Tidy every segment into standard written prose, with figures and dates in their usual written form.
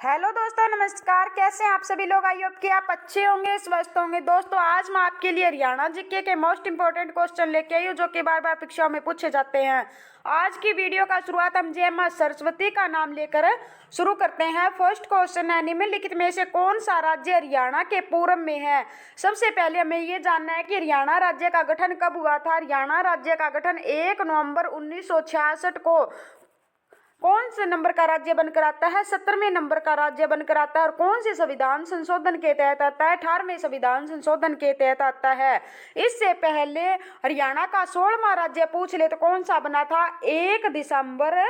Hello दोस्तों, नमस्कार। कैसे हैं आप सभी लोग? आई होप कि आप अच्छे होंगे, स्वस्थ होंगे। दोस्तों, आज मैं आपके लिए हरियाणा जीके के मोस्ट इंपोर्टेंट क्वेश्चन लेके आई हूँ, जो कि बार बार परीक्षाओं में पूछे जाते हैं। आज की वीडियो का शुरुआत हम जय मां सरस्वती का नाम लेकर शुरू करते हैं। फर्स्ट क्वेश्चन है, निम्नलिखित में से कौन सा राज्य हरियाणा के पूर्व में है? सबसे पहले हमें ये जानना है कि हरियाणा राज्य का गठन कब हुआ था। हरियाणा राज्य का गठन 1 नवंबर 1966 को कौन से नंबर का राज्य बनकर आता है? 17वें नंबर का राज्य बनकर आता है। और कौन से संविधान संशोधन के तहत आता है? 18वें संविधान संशोधन के तहत आता है। इससे पहले हरियाणा का 16वां राज्य पूछ ले तो कौन सा बना था? 1 दिसंबर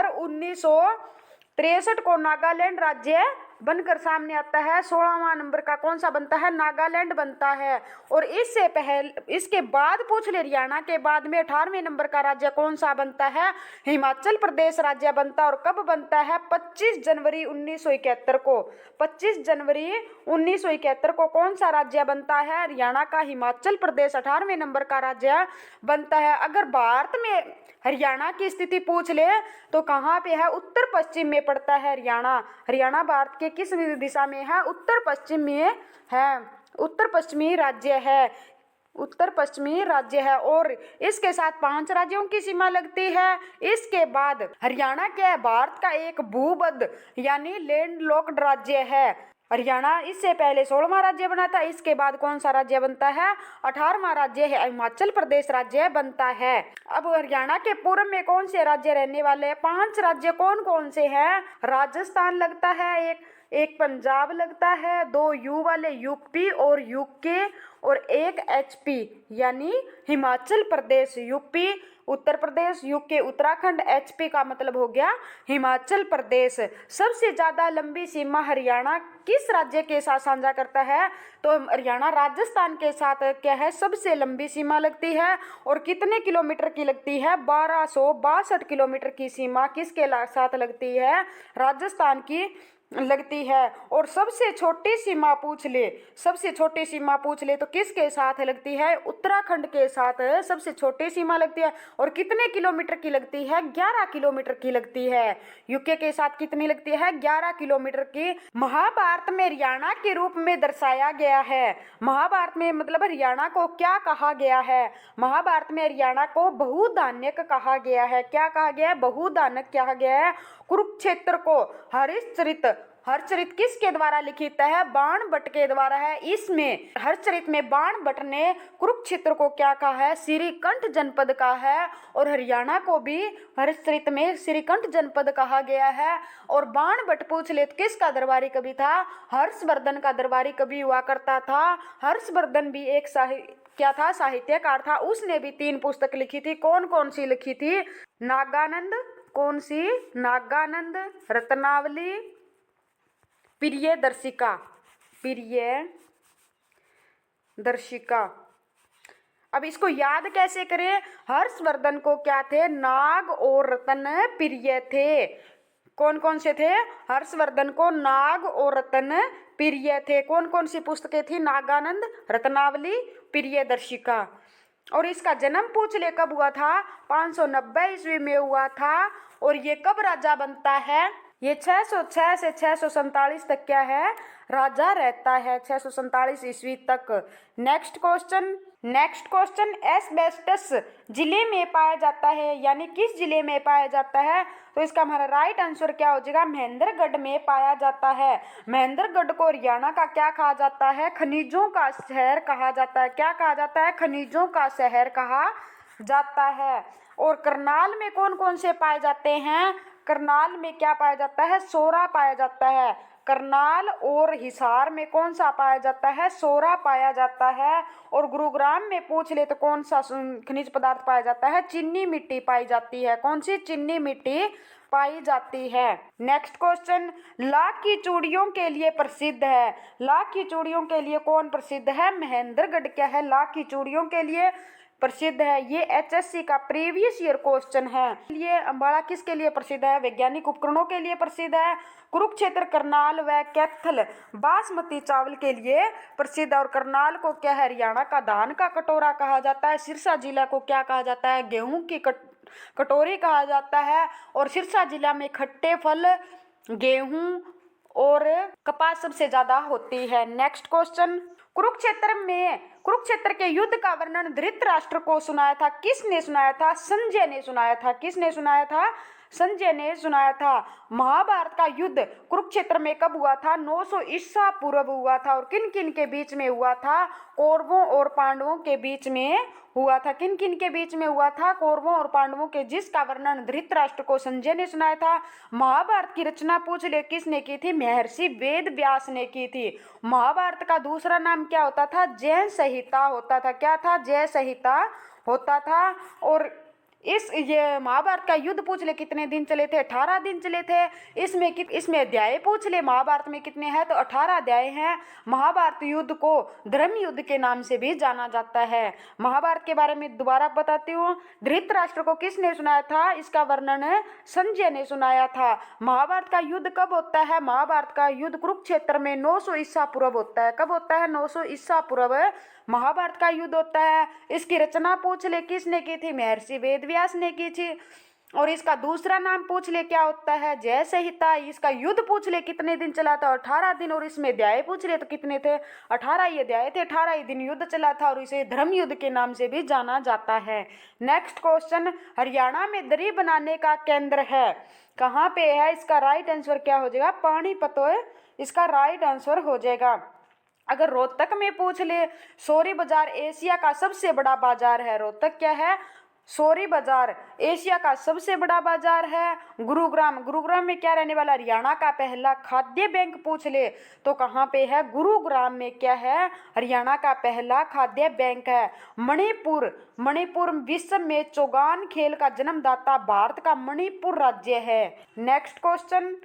1963 को नागालैंड राज्य बनकर सामने आता है। 16वां नंबर का कौन सा बनता है? नागालैंड बनता है। और इसके बाद पूछ ले, हरियाणा के बाद में 18वें नंबर का राज्य कौन सा बनता है? हिमाचल प्रदेश राज्य बनता है। और कब बनता है? 25 जनवरी 1971 को। 25 जनवरी 1971 को कौन सा राज्य बनता है? हरियाणा का हिमाचल प्रदेश 18वें नंबर का राज्य बनता है। अगर भारत में हरियाणा की स्थिति पूछ ले तो कहाँ पे है? उत्तर पश्चिम में पड़ता है हरियाणा। हरियाणा भारत के किस दिशा में है? उत्तर पश्चिम में है। उत्तर पश्चिमी राज्य है। उत्तर पश्चिमी राज्य है। और इसके साथ 5 राज्यों की सीमा लगती है। इसके बाद हरियाणा क्या है? भारत का एक भूबद्ध यानी लैंडलॉक्ड राज्य है। हरियाणा इससे पहले 16वां राज्य बना था। इसके बाद कौन सा राज्य बनता है? 18वां राज्य है, हिमाचल प्रदेश राज्य बनता है। अब हरियाणा के पूर्व में कौन से राज्य रहने वाले हैं? 5 राज्य कौन कौन से हैं? राजस्थान लगता है, एक पंजाब लगता है, 2 यू वाले यूपी और यूके, और एक एचपी यानी Himachal Pradesh. UP Uttar Pradesh, UK Uttarakhand, HP का मतलब हो गया हिमाचल प्रदेश। सबसे ज्यादा लंबी सीमा हरियाणा किस राज्य के साथ साझा करता है? तो हरियाणा राजस्थान के साथ क्या है? सबसे लंबी सीमा लगती है। और कितने किलोमीटर की लगती है? 1262 किलोमीटर की सीमा किसके साथ लगती है? राजस्थान की लगती है। और सबसे छोटी सीमा पूछ ले, सबसे छोटी सीमा पूछ ले तो किसके साथ लगती है? उत्तराखंड के साथ सबसे छोटी सीमा लगती है। और कितने किलोमीटर की लगती है? 11 किलोमीटर की लगती है। यूके के साथ कितनी लगती है? 11 किलोमीटर की। महाभारत में हरियाणा के रूप में दर्शाया गया है। महाभारत में मतलब हरियाणा को क्या कहा गया है? महाभारत में हरियाणा को बहुधान्यक कहा गया है। क्या कहा गया है? बहुधान्यक कहा गया है। कुरुक्षेत्र को हरचरित किसके द्वारा लिखित है? बाण भट्ट के द्वारा है। इसमें हरचरित में बाण भट्ट ने कुरुक्षेत्र को क्या कहा है? श्रीकंठ जनपद का है। और हरियाणा को भी हरचरित में श्रीकंठ जनपद कहा गया है। और बाण भट्ट पूछ ले तो किसका दरबारी कवि था? हर्षवर्धन का दरबारी कवि हुआ करता था। हर्षवर्धन भी एक क्या था? साहित्यकार था। उसने भी 3 पुस्तक लिखी थी। कौन कौन सी लिखी थी? नागानंद, कौन सी? नागानंद, रत्नावली, प्रियदर्शिका। अब इसको याद कैसे करें? हर्षवर्धन को क्या थे? नाग और रतन प्रिय थे। कौन कौन से थे? हर्षवर्धन को नाग और रतन प्रिय थे। कौन कौन सी पुस्तकें थी? नागानंद, रत्नावली, प्रियदर्शिका। और इसका जन्म पूछ ले कब हुआ था? 590 ईस्वी में हुआ था। और ये कब राजा बनता है? ये 606 से 647 तक क्या है? राजा रहता है, 647 ईस्वी तक। नेक्स्ट क्वेश्चन एस्बेस्टस जिले में पाया जाता है, यानी किस जिले में पाया जाता है? तो इसका हमारा राइट आंसर क्या हो जाएगा? महेंद्रगढ़ में पाया जाता है। महेंद्रगढ़ को हरियाणा का क्या कहा जाता है? खनिजों का शहर कहा जाता है। क्या कहा जाता है? खनिजों का शहर कहा जाता है। और करनाल में कौन कौन से पाए जाते हैं? करनाल में क्या पाया जाता है? सोरा पाया जाता है। करनाल और हिसार में कौन सा पाया जाता है? सोरा पाया जाता है। और गुरुग्राम में पूछ ले तो कौन सा खनिज पदार्थ पाया जाता है? चीनी मिट्टी पाई जाती है। कौन सी? चीनी मिट्टी पाई जाती है। नेक्स्ट क्वेश्चन, लाख की चूड़ियों के लिए प्रसिद्ध है। लाख की चूड़ियों के लिए कौन प्रसिद्ध है? महेंद्रगढ़ क्या है? लाख की चूड़ियों के लिए प्रसिद्ध है। ये एचएससी का प्रीवियस ईयर क्वेश्चन है। ये अम्बाड़ा किसके लिए प्रसिद्ध है? वैज्ञानिक उपकरणों के लिए प्रसिद्ध है। कुरुक्षेत्र, करनाल व कैथल बासमती चावल के लिए प्रसिद्ध। और करनाल को क्या है? हरियाणा का धान का कटोरा कहा जाता है। सिरसा जिला को क्या कहा जाता है? गेहूं की कटोरी कहा जाता है। और सिरसा जिला में खट्टे फल गेहूं और कपास सबसे ज्यादा होती है। नेक्स्ट क्वेश्चन, कुरुक्षेत्र के युद्ध का वर्णन धृतराष्ट्र को सुनाया था, किसने सुनाया था? संजय ने सुनाया था। किसने सुनाया था? संजय ने सुनाया था। महाभारत का युद्ध कुरुक्षेत्र में कब हुआ था? 900 ईसा पूर्व हुआ था। और किन किन के बीच में हुआ था? कौरवों और पांडवों के बीच में हुआ था। किन किन के बीच में हुआ था? कौरवों और पांडवों के, जिसका वर्णन धृतराष्ट्र को संजय ने सुनाया था। महाभारत की रचना पूछ ले किसने की थी? महर्षि वेद व्यास ने की थी। महाभारत का दूसरा नाम क्या होता था? जय संहिता होता था। क्या था? जय संहिता होता था। और ये महाभारत का युद्ध पूछ ले कितने दिन चले थे? 18 दिन चले थे। इसमें अध्याय पूछ ले महाभारत में कितने हैं? तो 18 अध्याय हैं। महाभारत युद्ध को धर्म युद्ध के नाम से भी जाना जाता है। महाभारत के बारे में दोबारा बताती हूँ। धृतराष्ट्र को किसने सुनाया था? इसका वर्णन संजय ने सुनाया था। महाभारत का युद्ध कब होता है? महाभारत का युद्ध कुरुक्षेत्र में 900 ईसा पूर्व होता है। कब होता है? 900 ईसा पूर्व महाभारत का युद्ध होता है। इसकी रचना पूछ ले किसने की थी? महर्षि वेदव्यास ने की थी। और इसका दूसरा नाम पूछ ले क्या होता है? जय संहिता। इसका युद्ध पूछ ले कितने दिन चला था? 18 दिन। और इसमें अध्याय पूछ ले तो कितने थे? 18 ही अध्याय थे, 18 ही दिन युद्ध चला था। और इसे धर्म युद्ध के नाम से भी जाना जाता है। नेक्स्ट क्वेश्चन, हरियाणा में दरी बनाने का केंद्र है, कहाँ पे है? इसका राइट आंसर क्या हो जाएगा? पानीपत इसका राइट आंसर हो जाएगा। अगर रोहतक में पूछ ले, सोरी बाजार एशिया का सबसे बड़ा बाजार है। रोहतक क्या है? सोरी बाजार एशिया का सबसे बड़ा बाजार है। गुरुग्राम में क्या रहने वाला? हरियाणा का पहला खाद्य बैंक पूछ ले तो कहाँ पे है? गुरुग्राम में क्या है? हरियाणा का पहला खाद्य बैंक है। मणिपुर विश्व में चौगान खेल का जन्मदाता भारत का मणिपुर राज्य है। नेक्स्ट क्वेश्चन,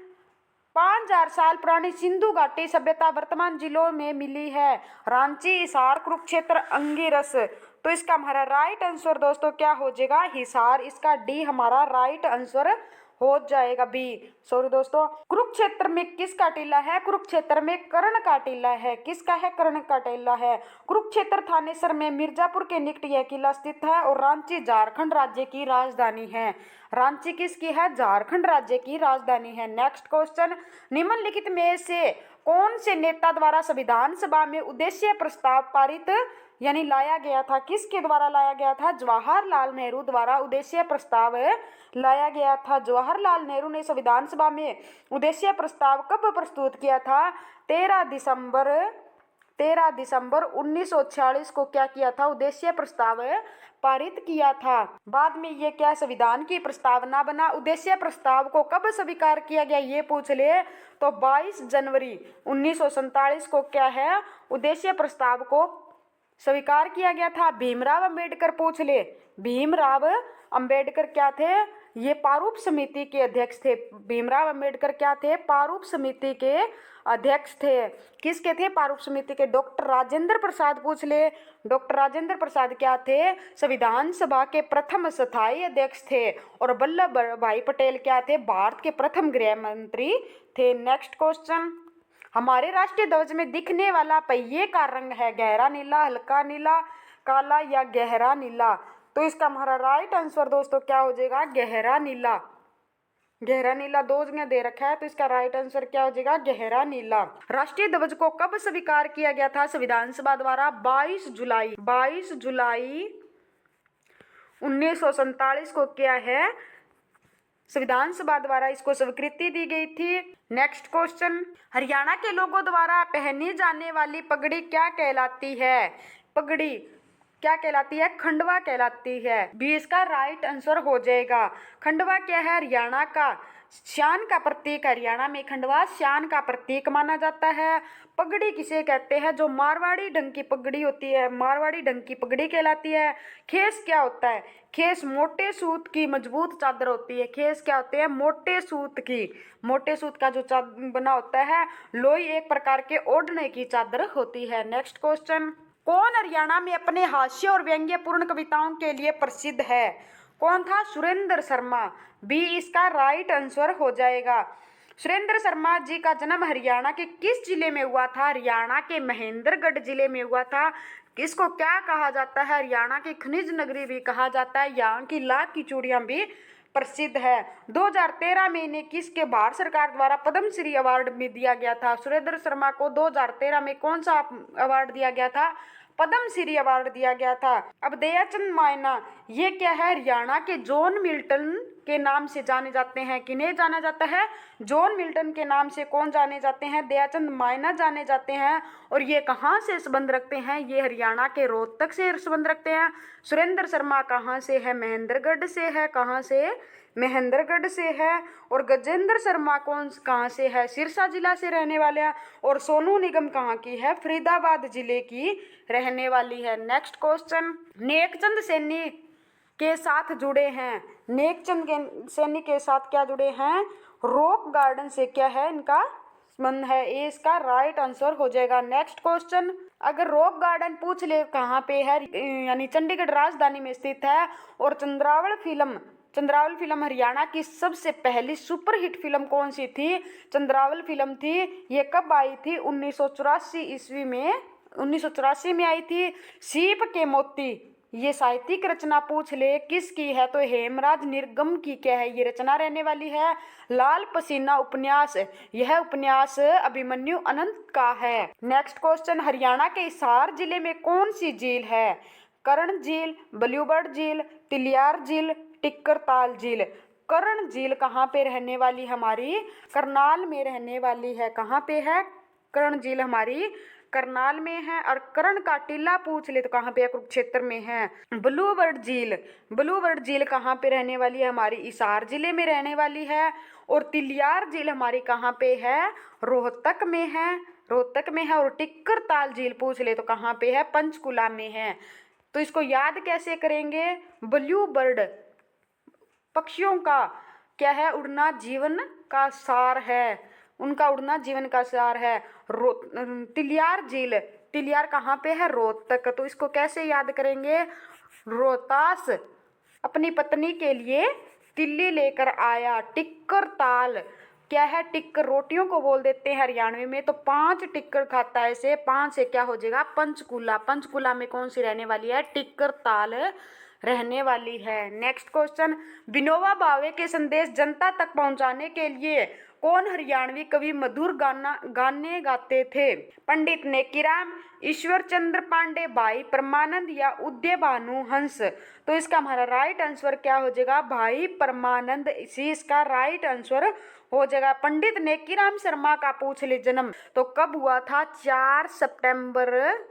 5000 साल पुरानी सिंधु घाटी सभ्यता वर्तमान जिलों में मिली है। रांची, हिसार, कुरुक्षेत्र, अंगिरस। तो इसका हमारा राइट आंसर दोस्तों क्या हो जाएगा? हिसार। इसका डी हमारा राइट आंसर हो जाएगा। बी, सॉरी दोस्तों। कुरुक्षेत्र में किसका टीला है? कुरुक्षेत्र में कर्ण का टीला है। किसका है? कर्ण का टीला है। कुरुक्षेत्र थानेसर में मिर्जापुर के निकट यह किला स्थित है। और रांची झारखंड राज्य की राजधानी है। रांची किसकी है? झारखंड राज्य की राजधानी है। नेक्स्ट क्वेश्चन, निम्नलिखित में से कौन से नेता द्वारा संविधान सभा में उद्देश्य प्रस्ताव पारित यानी लाया गया था? किसके द्वारा लाया गया था? जवाहरलाल नेहरू द्वारा उद्देश्य प्रस्ताव लाया गया था। जवाहरलाल नेहरू ने संविधान सभा में उद्देश्य प्रस्ताव कब प्रस्तुत किया था? 13 दिसंबर 1946 को क्या किया था? उद्देश्य प्रस्ताव पारित किया था। बाद में ये क्या संविधान की प्रस्तावना बना। उद्देश्य प्रस्ताव को कब स्वीकार किया गया ये पूछ ले तो 22 जनवरी 1947 को क्या है? उद्देश्य प्रस्ताव को स्वीकार किया गया था। भीमराव अंबेडकर पूछ ले, भीमराव अंबेडकर क्या थे? ये प्रारूप समिति के अध्यक्ष थे। भीमराव अंबेडकर क्या थे? प्रारूप समिति के अध्यक्ष थे। किसके थे? प्रारूप समिति के। डॉक्टर राजेंद्र प्रसाद पूछ ले, डॉक्टर राजेंद्र प्रसाद क्या थे? संविधान सभा के प्रथम स्थायी अध्यक्ष थे। और वल्लभ भाई पटेल क्या थे? भारत के प्रथम गृह मंत्री थे। नेक्स्ट क्वेश्चन, हमारे राष्ट्रीय ध्वज में दिखने वाला पहिए का रंग है गहरा नीला, हल्का नीला, काला या गहरा नीला? तो इसका हमारा राइट आंसर दोस्तों क्या हो जाएगा? गहरा नीला। गहरा नीला दो जगह दे रखा है तो इसका राइट आंसर क्या हो जाएगा? गहरा नीला। राष्ट्रीय ध्वज को कब स्वीकार किया गया था संविधान सभा द्वारा? 22 जुलाई 1947 को क्या है? संविधान सभा द्वारा इसको स्वीकृति दी गई थी। नेक्स्ट क्वेश्चन, हरियाणा के लोगों द्वारा पहनी जाने वाली पगड़ी क्या कहलाती है? पगड़ी क्या कहलाती है? खंडवा कहलाती है। बी इसका राइट आंसर हो जाएगा। खंडवा क्या है? हरियाणा का शान का प्रतीक। हरियाणा में खंडवा शान का प्रतीक माना जाता है। पगड़ी किसे कहते हैं? जो मारवाड़ी ढंग की पगड़ी होती है, मारवाड़ी ढंग की पगड़ी कहलाती है। खेस क्या होता है? खेस मोटे सूत की मजबूत चादर होती है। खेस क्या होते हैं? मोटे सूत का जो चादर बना होता है। लोई एक प्रकार के ओढ़ने की चादर होती है। नेक्स्ट क्वेश्चन, कौन हरियाणा में अपने हास्य और व्यंग्यपूर्ण कविताओं के लिए प्रसिद्ध है? कौन था? सुरेंद्र शर्मा। बी इसका राइट आंसर हो जाएगा। सुरेंद्र शर्मा जी का जन्म हरियाणा के किस जिले में हुआ था? हरियाणा के महेंद्रगढ़ जिले में हुआ था। इसको क्या कहा जाता है? हरियाणा की खनिज नगरी भी कहा जाता है। यहाँ की लाख की चूड़ियां भी प्रसिद्ध है। 2013 में इन्हें किसके भारत सरकार द्वारा पद्म श्री अवार्ड भी दिया गया था? सुरेंद्र शर्मा को 2013 में कौन सा अवार्ड दिया गया था? पद्म श्री अवार्ड दिया गया था। अब दयाचंद मायना, ये क्या है? हरियाणा के जॉन मिल्टन के नाम से जाने जाते हैं। किन्हें जाना जाता है? जॉन मिल्टन के नाम से कौन जाने जाते हैं? दयाचंद मायना जाने जाते हैं। और ये कहाँ से संबंध रखते हैं? ये हरियाणा के रोहतक से संबंध रखते हैं। सुरेंद्र शर्मा कहाँ से है? महेंद्रगढ़ से है। कहाँ से? महेंद्रगढ़ से है। और गजेंद्र शर्मा कहाँ से है? सिरसा जिला से रहने वाले हैं। और सोनू निगम कहाँ की है? फरीदाबाद जिले की रहने वाली है। नेक्स्ट क्वेश्चन, नेकचंद सैनी के साथ जुड़े हैं। नेकचंद सैनी के साथ क्या जुड़े हैं? रॉक गार्डन से क्या है इनका संबंध है? ये इसका राइट आंसर हो जाएगा। नेक्स्ट क्वेश्चन, अगर रॉक गार्डन पूछ ले कहाँ पे है, यानी चंडीगढ़ राजधानी में स्थित है। और चंद्रावल फिल्म हरियाणा की सबसे पहली सुपरहिट फिल्म कौन सी थी? चंद्रावल फिल्म थी। ये कब आई थी? 1984 ईस्वी में, 1984 में आई थी। सीप के मोती, ये साहित्यिक रचना पूछ ले किसकी है? तो हेमराज निर्गम की क्या है ये रचना रहने वाली है। लाल पसीना उपन्यास, यह उपन्यास अभिमन्यु अनंत का है। नेक्स्ट क्वेश्चन, हरियाणा के हिसार जिले में कौन सी झील है? कर्ण झील, ब्लूबर्ड झील, तिलियार झील, टिक्कर झील। कर्ण झील कहाँ पे रहने वाली? हमारी करनाल में रहने वाली है। कहाँ पे है? कर्ण झील हमारी करनाल में है। और कर्ण का टीला पूछ ले तो कहाँ पे है? कुरुक्षेत्र में है। ब्लूबर्ड झील कहाँ पे रहने वाली है? हमारी हिसार जिले में रहने वाली है। और तिलियार झील हमारी कहाँ पे है? रोहतक में है। और टिक्कर झील पूछ ले तो कहाँ पे है? पंचकुला में है। तो इसको याद कैसे करेंगे? ब्लूबर्ड पक्षियों का क्या है? उड़ना जीवन का सार है। उनका उड़ना जीवन का सार है। तिलियार कहाँ पे है? रोहतक। तो इसको कैसे याद करेंगे? रोहतास अपनी पत्नी के लिए तिल्ली लेकर आया। टिक्कर ताल क्या है? टिक्कर रोटियों को बोल देते हैं हरियाणवी में। तो 5 टिक्कर खाता है इसे। 5 से क्या हो जाएगा? पंचकुला। पंचकुला में कौन सी रहने वाली है? टिक्कर ताल रहने वाली है। नेक्स्ट क्वेश्चन, विनोबा भावे के संदेश जनता तक पहुंचाने के लिए कौन हरियाणवी कवि मधुर गाने गाते थे? पंडित नेकीराम, ईश्वर चंद्र पांडे, भाई परमानंद या उदय भानु हंस। तो इसका हमारा राइट आंसर क्या हो जाएगा? भाई परमानंद, इसी इसका राइट आंसर हो जाएगा। पंडित नेकीराम शर्मा का पूछ ले जन्म तो कब हुआ था? 4 सितंबर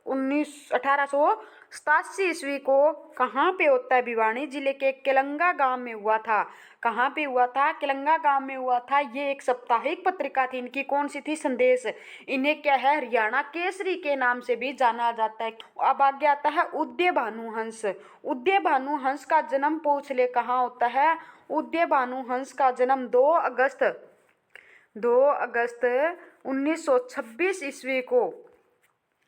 1887 ईस्वी को। कहाँ पे होता है? भिवानी जिले के केलंगा गांव में हुआ था। कहाँ पे हुआ था? केलंगा गांव में हुआ था। ये एक साप्ताहिक पत्रिका थी इनकी। कौन सी थी? संदेश। इन्हें क्या है? हरियाणा केसरी के नाम से भी जाना जाता है। अब आगे आता है उदय भानु हंस। उदय भानु हंस का जन्म पूछ ले कहाँ होता है? उदय भानु हंस का जन्म 2 अगस्त 1926 ईस्वी को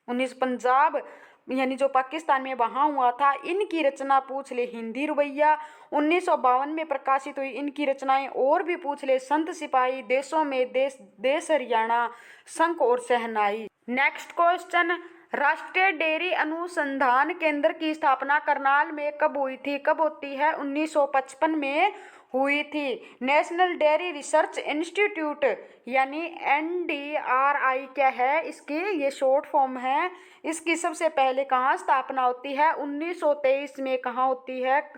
पंजाब यानी जो पाकिस्तान में वहाँ हुआ था। इनकी रचना पूछ ले हिंदी रुबैया 1952 में प्रकाशित हुई। इनकी रचनाएं और भी पूछ ले संत सिपाही, देशों में देश हरियाणा, शंख और शहनाई। नेक्स्ट क्वेश्चन, राष्ट्रीय डेयरी अनुसंधान केंद्र की स्थापना करनाल में कब हुई थी? कब होती है? 1955 में हुई थी। नेशनल डेयरी रिसर्च इंस्टीट्यूट यानी NDRI क्या है? इसकी ये शॉर्ट फॉर्म है। इसकी सबसे पहले कहाँ स्थापना होती है? 1923 में। कहाँ होती है?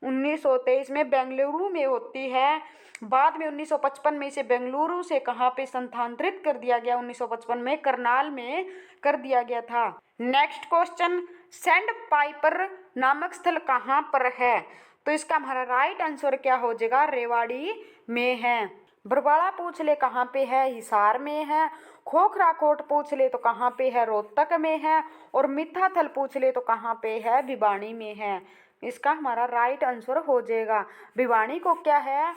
1923 में बेंगलुरु में होती है। बाद में 1955 में इसे बेंगलुरु से कहाँ पे स्थानांतरित कर दिया गया? 1955 में करनाल में कर दिया गया था। नेक्स्ट क्वेश्चन, सैंड पाइपर नामक स्थल कहाँ पर है? तो इसका हमारा राइट आंसर क्या हो जाएगा? रेवाड़ी में है। बरवाड़ा पूछ ले कहाँ पे है? हिसार में है। खोखरा कोट पूछ ले तो कहाँ पे है? रोहतक में है। और मिठाथल पूछ ले तो कहाँ पे है? भिवानी में है। इसका हमारा राइट आंसर हो जाएगा। भिवानी को क्या है?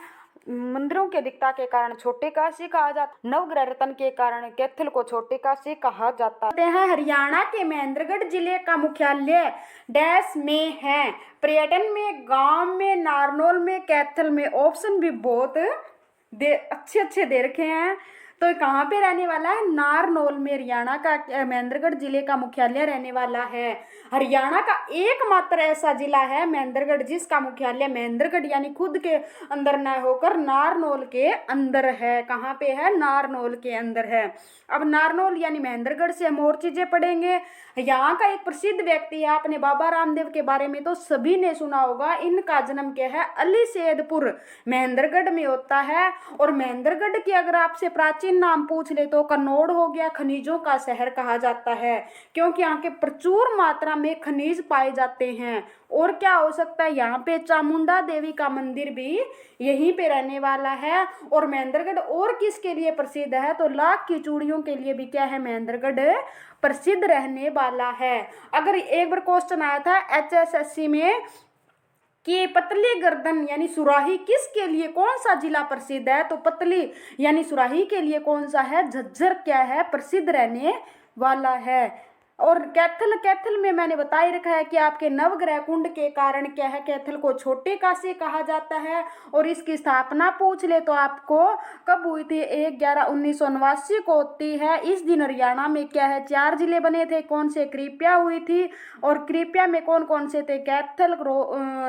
मंदिरों की अधिकता के कारण छोटे काशी कहा जाता, नवग्रह रत्न के कारण कैथल को छोटे काशी कहा जाता है। हरियाणा के महेंद्रगढ़ जिले का मुख्यालय डैश में है? पर्यटन में, गांव में, नारनौल में, कैथल में। ऑप्शन भी बहुत अच्छे दे रखे हैं। तो कहाँ पे रहने वाला है? नारनौल में, हरियाणा का महेंद्रगढ़ जिले का मुख्यालय रहने वाला है। हरियाणा का एकमात्र ऐसा जिला है महेंद्रगढ़ जिसका मुख्यालय महेंद्रगढ़ यानी खुद के अंदर न होकर नारनौल के अंदर है। कहाँ पे है? नारनौल के अंदर है। अब नारनौल यानी महेंद्रगढ़ से हम और चीजें पढ़ेंगे। यहाँ का एक प्रसिद्ध व्यक्ति है, आपने बाबा रामदेव के बारे में तो सभी ने सुना होगा। इनका जन्म क्या है? अली सैदपुर महेंद्रगढ़ में होता है। और महेंद्रगढ़ की अगर आपसे प्राचीन नाम पूछ ले तो कन्नौड़ हो गया, खनिजों का शहर कहा जाता है, क्योंकि यहाँ के प्रचुर मात्रा में खनिज पाए जाते हैं। और क्या हो सकता है? यहाँ पे चामुंडा देवी का मंदिर भी यहीं पे रहने वाला है। और महेंद्रगढ़ और किसके लिए प्रसिद्ध है? तो लाख की चूड़ियों के लिए भी क्या है? महेंद्रगढ़ प्रसिद्ध रहने वाला है। अगर एक बार क्वेश्चन आया था HSSC में कि पतली गर्दन यानी सुराही किसके लिए, कौन सा जिला प्रसिद्ध है? तो पतली यानी सुराही के लिए कौन सा है? झज्जर क्या है? प्रसिद्ध रहने वाला है। और कैथल, कैथल में मैंने बता ही रखा है कि आपके नवग्रह कुंड के कारण क्या है? कैथल को छोटे काशी कहा जाता है। और इसकी स्थापना पूछ ले तो आपको कब हुई थी? 1/11/1989 को होती है। इस दिन हरियाणा में क्या है? 4 जिले बने थे। कौन से? कृपया हुई थी। और कृपया में कौन कौन से थे? कैथल,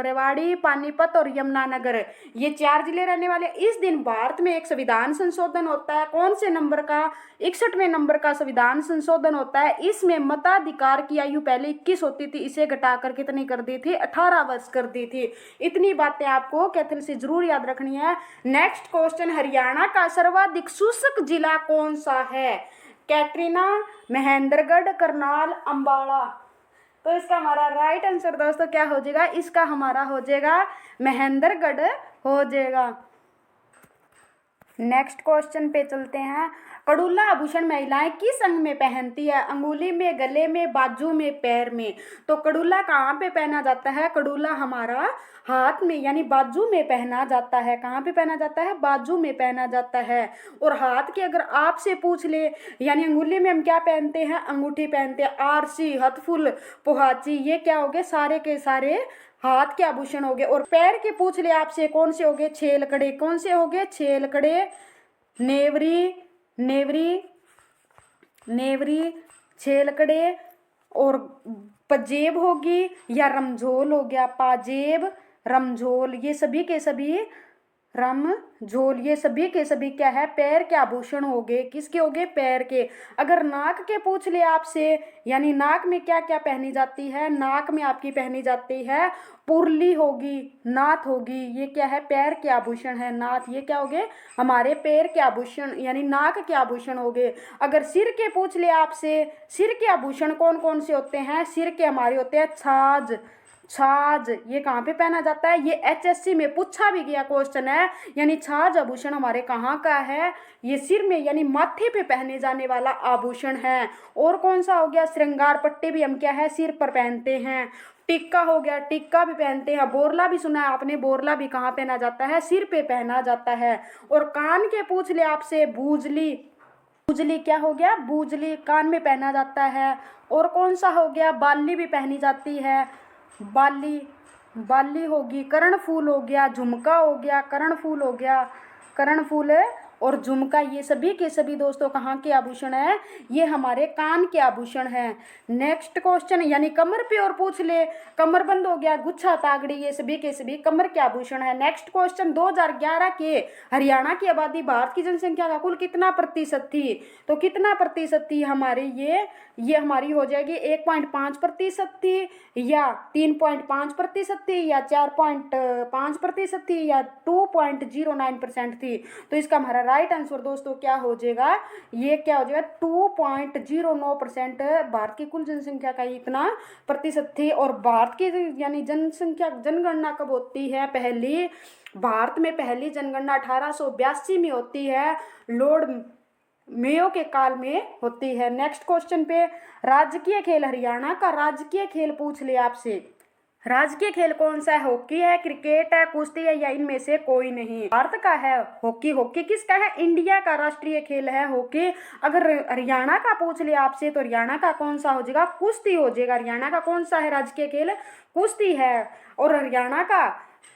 रेवाड़ी, पानीपत और यमुनानगर, ये 4 जिले रहने वाले। इस दिन भारत में एक संविधान संशोधन होता है। कौन से नंबर का? 61वें नंबर का संविधान संशोधन होता है। इसमें मताधिकार की आयु पहले 21 होती थी, इसे घटाकर कितनी कर दी थी? 18 वर्ष कर दी थी। इतनी बातें आपको कैथल से जरूर याद रखनी है। नेक्स्ट क्वेश्चन, हरियाणा का सर्वाधिक शुष्क जिला कौन सा है? कैटरीना, महेंद्रगढ़, करनाल, अंबाला। तो इसका हमारा राइट आंसर दोस्तों क्या हो जाएगा? इसका हमारा हो जाएगा महेंद्रगढ़ हो जाएगा। नेक्स्ट क्वेश्चन पे चलते हैं। कड़ूला आभूषण महिलाएं किस अंग में पहनती है? अंगुली में, गले में, बाजू में, पैर में। तो कड़ूला कहाँ पे पहना जाता है? कड़ूला हमारा हाथ में यानी बाजू में पहना जाता है। कहाँ पे पहना जाता है? बाजू में पहना जाता है। और हाथ के अगर आपसे पूछ ले यानी अंगुली में हम क्या पहनते हैं? अंगूठी पहनते हैं। आरसी, हथफुल, पोहाची, ये क्या हो गए? सारे के सारे हाथ के आभूषण हो गए। और पैर के पूछ ले आपसे कौन से हो गए? छेलकड़े। कौन से हो गए? छेलकड़े, नेवरी, नेवरी, नेवरी, छेलकड़े। और पजेब होगी या रमझोल हो गया। पाजेब, रमझोल, ये सभी के सभी रमझोल, ये सभी के सभी क्या है? पैर के आभूषण हो गए। किसके हो गए? पैर के। अगर नाक के पूछ ले आपसे यानी नाक में क्या क्या पहनी जाती है? नाक में आपकी पहनी जाती है पुरली होगी, नाथ होगी, ये क्या है? पैर के आभूषण है। नाथ, ये क्या हो गए? हमारे पैर के आभूषण यानी नाक के आभूषण हो गए। अगर सिर के पूछ ले आपसे, सिर के आभूषण कौन कौन से होते हैं? सिर के हमारे होते हैं छाछ, छाछ, ये कहाँ पे पहना जाता है? ये HSC में पूछा भी गया क्वेश्चन है। यानी छाछ आभूषण हमारे कहाँ का है? ये सिर में यानी माथे पे पहने जाने वाला आभूषण है। और कौन सा हो गया? श्रृंगार पट्टी भी हम क्या है? सिर पर पहनते हैं। टिक्का हो गया, टिक्का भी पहनते हैं। बोरला भी सुना है आपने, बोरला भी कहाँ पहना जाता है? सिर पे पहना जाता है। और कान के पूछ ले आपसे, बूजली, बूजली क्या हो गया? बूजली, कान में पहना जाता है। और कौन सा हो गया? बाली भी पहनी जाती है। बाली, बाली होगी। कर्णफूल हो गया, झुमका हो गया, कर्णफूल हो गया, कर्णफूल और झुमका, ये सभी के सभी दोस्तों कहाँ के आभूषण है? ये हमारे कान के आभूषण है। नेक्स्ट क्वेश्चन यानी कमर पे और पूछ ले, कमरबंद हो गया, गुच्छा, तागड़ी, ये सभी के सभी कमर के आभूषण है। नेक्स्ट क्वेश्चन, 2011 के हरियाणा की आबादी भारत की जनसंख्या का कुल कितना प्रतिशत थी? तो कितना प्रतिशत थी हमारी? ये हमारी हो जाएगी 1.5% थी, या 3.5% थी, या 4.5% थी, या 2.09% थी। तो इसका हमारा राइट आंसर दोस्तों क्या हो जाएगा? ये क्या हो जाएगा? 2.09% भारत की कुल जनसंख्या का इतना प्रतिशत थी। और भारत की यानी जनसंख्या जनगणना कब होती है? पहली भारत में पहली जनगणना 1882 में होती है, लॉर्ड मेयो के काल में होती है। नेक्स्ट क्वेश्चन पे, राजकीय खेल, हरियाणा का राजकीय खेल पूछ ले आपसे। राजकीय खेल कौन सा है? हॉकी है, क्रिकेट है, कुश्ती है, या इनमें से कोई नहीं? भारत का है हॉकी। हॉकी किसका है? इंडिया का राष्ट्रीय खेल है हॉकी। अगर हरियाणा का पूछ ले आपसे तो हरियाणा का कौन सा हो जाएगा? कुश्ती हो जाएगा। हरियाणा का कौन सा है राजकीय खेल? कुश्ती है। और हरियाणा का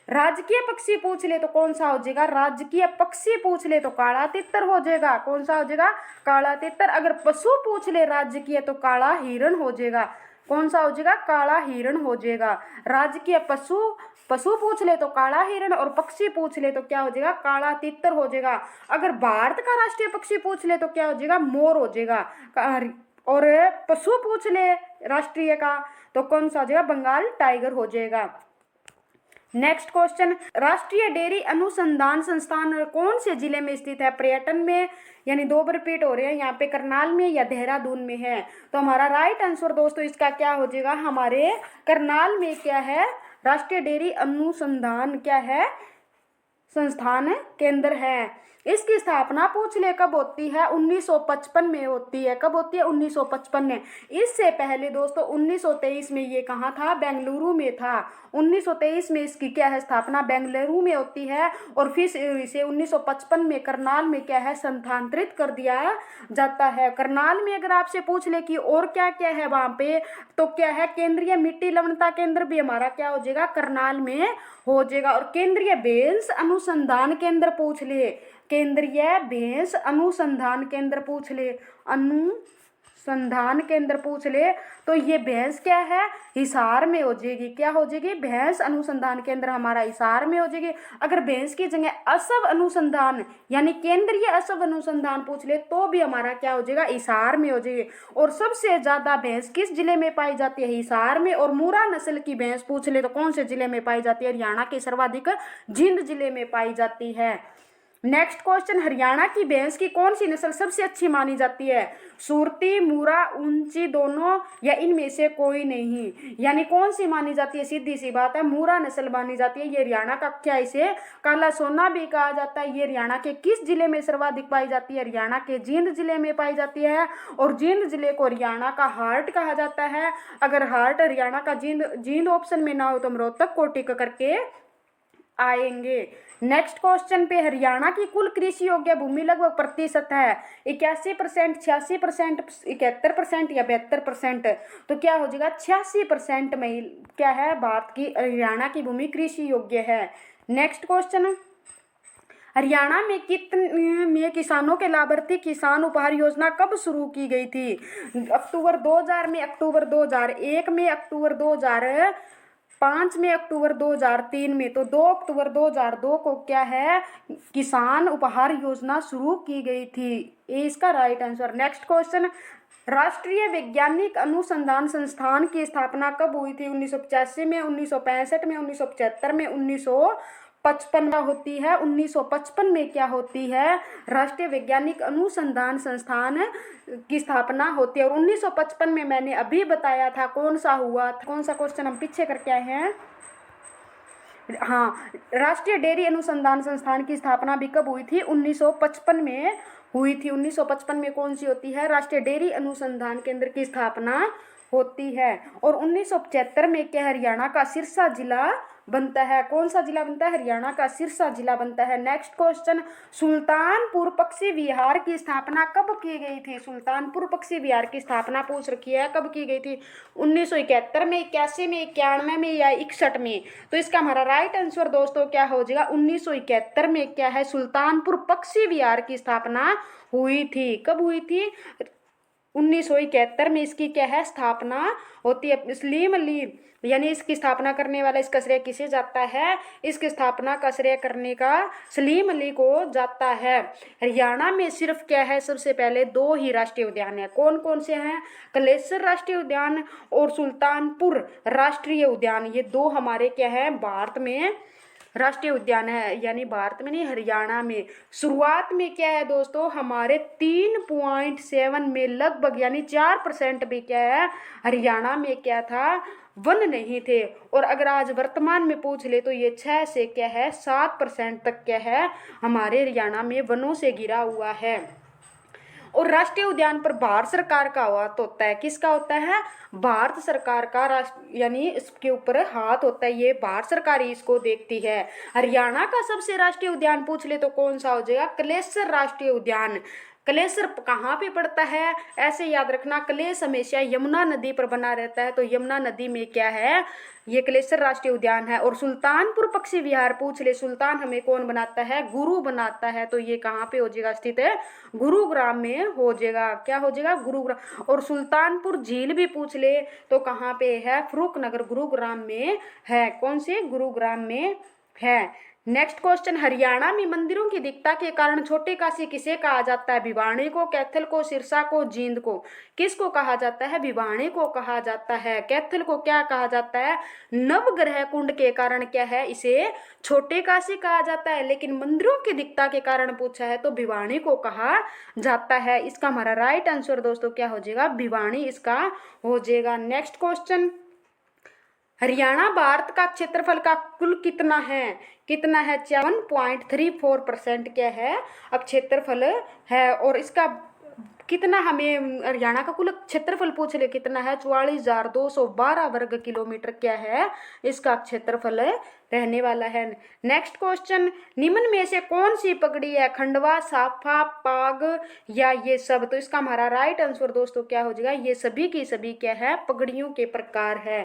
राजकीय पक्षी पूछ ले तो कौन सा हो जाएगा, राजकीय पक्षी पूछ ले तो काला तितर हो जाएगा। कौन सा हो जाएगा, काला तितर। अगर पशु पूछ ले राजकीय तो काला हिरण हो जाएगा। कौन सा हो जाएगा, काला हिरण हो जाएगा। राजकीय पशु पशु पूछ ले तो काला हिरण और पक्षी पूछ ले तो क्या हो जाएगा, काला तितर हो जाएगा। अगर भारत का राष्ट्रीय पक्षी पूछ ले तो क्या हो जाएगा, मोर हो जाएगा। और पशु पूछ ले राष्ट्रीय का तो कौन सा हो जाएगा, बंगाल टाइगर हो जाएगा। नेक्स्ट क्वेश्चन, राष्ट्रीय डेयरी अनुसंधान संस्थान कौन से जिले में स्थित है, पर्यटन में, यानी दो बार रिपीट हो रहे हैं यहाँ पे, करनाल में या देहरादून में है। तो हमारा राइट आंसर दोस्तों इसका क्या हो जाएगा, हमारे करनाल में क्या है, राष्ट्रीय डेयरी अनुसंधान क्या है, संस्थान केंद्र है। इसकी स्थापना पूछ ले कब होती है, 1955 में होती है। कब होती है, 1955 में। इससे पहले दोस्तों 1923 में ये कहाँ था, बेंगलुरु में था। 1923 में इसकी क्या है, स्थापना बेंगलुरु में होती है और फिर इसे 1955 में करनाल में क्या है, स्थानांतरित कर दिया जाता है। करनाल में अगर आपसे पूछ ले कि और क्या क्या है वहाँ पे, तो क्या है, केंद्रीय मिट्टी लवणता केंद्र भी हमारा क्या हो जाएगा, करनाल में हो जाएगा। और केंद्रीय भैंस अनुसंधान केंद्र पूछ ले, केंद्रीय भैंस अनुसंधान केंद्र पूछ ले, अनुसंधान केंद्र पूछ ले तो ये भैंस क्या है, हिसार में हो जाएगी। क्या हो जाएगी, भैंस अनुसंधान केंद्र हमारा हिसार में हो जाएगी। अगर भैंस की जगह असव अनुसंधान यानी केंद्रीय असव अनुसंधान पूछ ले तो भी हमारा क्या हो जाएगा, हिसार में हो जाएगी। और सबसे ज्यादा भैंस किस जिले में पाई जाती है, हिसार में। और मूरा नस्ल की भैंस पूछ ले तो कौन से जिले में पाई जाती है, हरियाणा के सर्वाधिक जींद जिले में पाई जाती है। नेक्स्ट क्वेश्चन, हरियाणा की भैंस की कौन सी नस्ल सबसे अच्छी मानी जाती है, सुरती, मूरा, ऊंची, दोनों या इनमें से कोई नहीं। यानी कौन सी मानी जाती है, सीधी सी बात है, मूरा नस्ल मानी जाती है। ये हरियाणा का क्या, इसे काला सोना भी कहा जाता है। ये हरियाणा के किस जिले में सर्वाधिक पाई जाती है, हरियाणा के जींद जिले में पाई जाती है। और जींद जिले को हरियाणा का हार्ट कहा जाता है। अगर हार्ट हरियाणा का जींद ऑप्शन में ना हो तो हम रोहतक को टिक करके आएंगे। नेक्स्ट क्वेश्चन पे, हरियाणा की कुल कृषि योग्य भूमि लगभग प्रतिशत है, 81%, 86%, 71% या 72%। तो क्या हो जाएगा, 86% में क्या है, भारत की हरियाणा की भूमि कृषि योग्य है। नेक्स्ट क्वेश्चन, हरियाणा में कितने किसानों के लाभार्थी किसान उपहार योजना कब शुरू की गई थी, अक्टूबर 2000 में, अक्टूबर 2001 में, अक्टूबर 2005 में, अक्टूबर 2003 में। तो 2 अक्टूबर 2002 को क्या है, किसान उपहार योजना शुरू की गई थी। ये इसका राइट आंसर। नेक्स्ट क्वेश्चन, राष्ट्रीय वैज्ञानिक अनुसंधान संस्थान की स्थापना कब हुई थी, 1985 में, 1965 में, 1975 में, 1955 में होती है। 1955 में क्या होती है, राष्ट्रीय वैज्ञानिक अनुसंधान संस्थान की स्थापना होती है। और 1955 में मैंने अभी बताया था कौन सा हुआ, कौन सा क्वेश्चन हम पीछे करके आए हैं, हाँ, राष्ट्रीय डेयरी अनुसंधान संस्थान की स्थापना भी कब हुई थी, 1955 में हुई थी। 1955 में कौन सी होती है, राष्ट्रीय डेयरी अनुसंधान केंद्र की स्थापना होती है। और 1975 में क्या हरियाणा का सिरसा जिला बनता है, कौन सा जिला बनता है, हरियाणा का सिरसा जिला बनता है। नेक्स्ट क्वेश्चन, सुल्तानपुर पक्षी विहार की स्थापना कब की गई थी, सुल्तानपुर पक्षी विहार की स्थापना पूछ रखी है, कब की गई थी, 1971 में, 81 में, 91 में या 61 में। तो इसका हमारा राइट आंसर दोस्तों क्या हो जाएगा, 1971 में क्या है, सुल्तानपुर पक्षी विहार की स्थापना हुई थी। कब हुई थी, 1971 में इसकी क्या है, स्थापना होती है। सलीम अली यानी इसकी स्थापना करने वाला, इसका श्रेय किसे जाता है, इसकी स्थापना का श्रेय करने का सलीम अली को जाता है। हरियाणा में सिर्फ क्या है, सबसे पहले 2 ही राष्ट्रीय उद्यान है। कौन कौन से हैं, कलेसर राष्ट्रीय उद्यान और सुल्तानपुर राष्ट्रीय उद्यान। ये 2 हमारे क्या है, भारत में राष्ट्रीय उद्यान है, यानी भारत में नहीं, हरियाणा में। शुरुआत में क्या है दोस्तों, हमारे 3.7 में लगभग यानी 4% भी क्या है, हरियाणा में क्या था, वन नहीं थे। और अगर आज वर्तमान में पूछ ले तो ये 6 से क्या है, 7% तक क्या है, हमारे हरियाणा में वनों से घिरा हुआ है। और राष्ट्रीय उद्यान पर भारत सरकार का हाथ होता है, किसका होता है, भारत सरकार का, यानी इसके ऊपर हाथ होता है, ये भारत सरकार ही इसको देखती है। हरियाणा का सबसे राष्ट्रीय उद्यान पूछ ले तो कौन सा हो जाएगा, कलेसर राष्ट्रीय उद्यान। क्लेशियर कहाँ पे पड़ता है, ऐसे याद रखना, क्लेश हमेशा यमुना नदी पर बना रहता है, तो यमुना नदी में क्या है, ये क्लेशियर राष्ट्रीय उद्यान है। और सुल्तानपुर पक्षी विहार पूछ ले, सुल्तान हमें कौन बनाता है, गुरु बनाता है, तो ये कहाँ पे हो जाएगा स्थित है, गुरुग्राम में हो जाएगा, क्या हो जाएगा, गुरुग्राम। और सुल्तानपुर झील भी पूछ ले तो कहाँ पे है, फरुखनगर गुरुग्राम में है, कौन से, गुरुग्राम में है। नेक्स्ट क्वेश्चन, हरियाणा में मंदिरों की दिखता के कारण छोटे काशी किसे कहा जाता है, भिवानी को, कैथल को, सिरसा को, जींद को। किसको कहा जाता है, भिवानी को कहा जाता है। कैथल को क्या कहा जाता है, नवग्रह कुंड के कारण क्या है, इसे छोटे काशी कहा जाता है। लेकिन मंदिरों की दिखता के कारण पूछा है तो भिवानी को कहा जाता है। इसका हमारा राइट आंसर दोस्तों क्या हो जाएगा, भिवानी इसका हो जाएगा। नेक्स्ट क्वेश्चन, हरियाणा भारत का क्षेत्रफल का कुल कितना है, कितना है, 7.34% क्या है अब क्षेत्रफल है। और इसका कितना, हमें हरियाणा का कुल क्षेत्रफल पूछ ले कितना है, 44,212 वर्ग किलोमीटर क्या है इसका क्षेत्रफल रहने वाला है। नेक्स्ट क्वेश्चन, निम्न में से कौन सी पगड़ी है, खंडवा, साफा, पाग या ये सब। तो इसका हमारा राइट आंसर दोस्तों क्या हो जाएगा, ये सभी की सभी क्या है, पगड़ियों के प्रकार है।